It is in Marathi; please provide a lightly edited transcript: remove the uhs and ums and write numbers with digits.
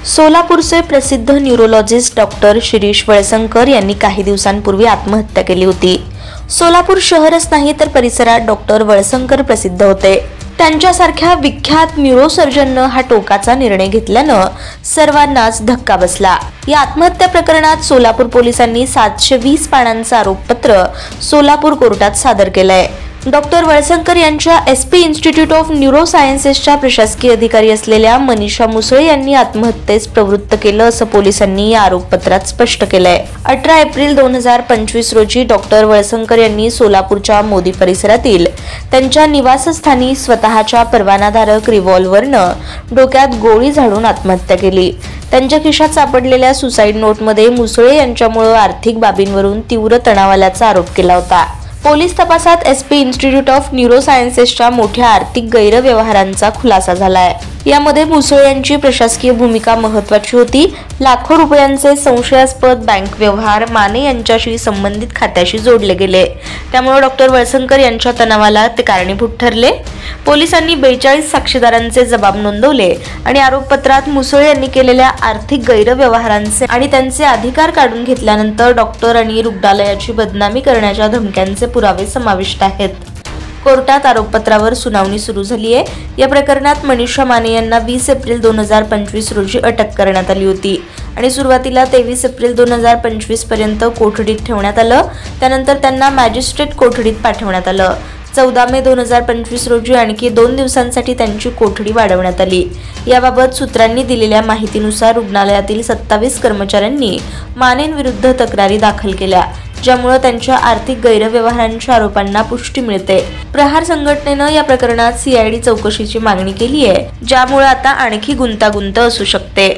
सोलापूरचे प्रसिद्ध न्यूरोलॉजिस्ट डॉक्टर शिरीष वळसंकर यांनी काही दिवसांपूर्वी आत्महत्या केली होती। सोलापूर शहरच नाही तर परिसरात डॉक्टर वळसंकर प्रसिद्ध होते। त्यांच्यासारख्या विख्यात न्यूरोसर्जननं हा टोकाचा निर्णय घेतल्यानं सर्वांनाच धक्का बसला। या आत्महत्या प्रकरणात सोलापूर पोलिसांनी 720 पानांचं आरोपपत्र सोलापूर कोर्टात सादर केलंय। डॉक्टर वळसंकर यांच्या SP इन्स्टिट्यूट ऑफ न्यूरोसायन्सेसच्या प्रशासकीय अधिकारी असलेल्या मनीषा मुसळे यांनी आत्महत्येस प्रवृत्त केलं असं पोलिसांनी या आरोपपत्रात स्पष्ट केलंय। 18 एप्रिल 2025 रोजी डॉक्टर वळसंकर यांनी सोलापूरच्या मोदी परिसरातील त्यांच्या निवासस्थानी स्वतःच्या परवानाधारक रिव्हॉल्व्हरनं डोक्यात गोळी झाडून आत्महत्या केली। त्यांच्या खिशात सापडलेल्या सुसाईड नोटमध्ये मुसळे यांच्यामुळे आर्थिक बाबींवरून तीव्र तणाव आल्याचा आरोप केला होता। पोलीस तपासात SP इन्स्टिट्यूट ऑफ न्यूरोसायन्सेसच्या मोठ्या आर्थिक गैरव्यवहारांचा खुलासा झालाय। यामध्ये मुसळे यांची प्रशासकीय भूमिका महत्त्वाची होती। लाखो रुपयांचे संशयास्पद बँक व्यवहार माने यांच्याशी संबंधित खात्याशी जोडले गेले। त्यामुळे डॉक्टर वळसंकर यांच्या तणावाला ते कारणीभूत ठरले। पोलिसांनी 42 साक्षीदारांचे जबाब नोंदवले आणि आरोपपत्रात मुसळे यांनी केलेल्या आर्थिक गैरव्यवहारांचे आणि त्यांचे अधिकार काढून घेतल्यानंतर डॉक्टर आणि रुग्णालयाची बदनामी करण्याच्या धमक्यांचे पुरावे समाविष्ट आहेत। कोर्टात आरोपपत्रावर सुनावणी सुरू झाली आहे। या प्रकरणात मनीषा माने यांना 20 एप्रिल 2025 रोजी अटक करण्यात आली होती आणि सुरुवातीला 23 एप्रिल 2025 पर्यंत कोठडीत ठेवण्यात आलं। त्यानंतर त्यांना मॅजिस्ट्रेट कोठडीत पाठवण्यात आलं। 14 मे 2025 रोजी आणखी 2 दिवसांसाठी त्यांची कोठडी वाढवण्यात आली। याबाबत सूत्रांनी दिलेल्या माहितीनुसार रुग्णालयातील 27 कर्मचाऱ्यांनी मानेंविरुद्ध तक्रारी दाखल केल्या, ज्यामुळे त्यांच्या आर्थिक गैरव्यवहारांच्या आरोपांना पुष्टी मिळते। प्रहार संघटनेनं या प्रकरणात CID चौकशीची मागणी केली आहे, ज्यामुळे आता आणखी गुंतागुंत असू शकते।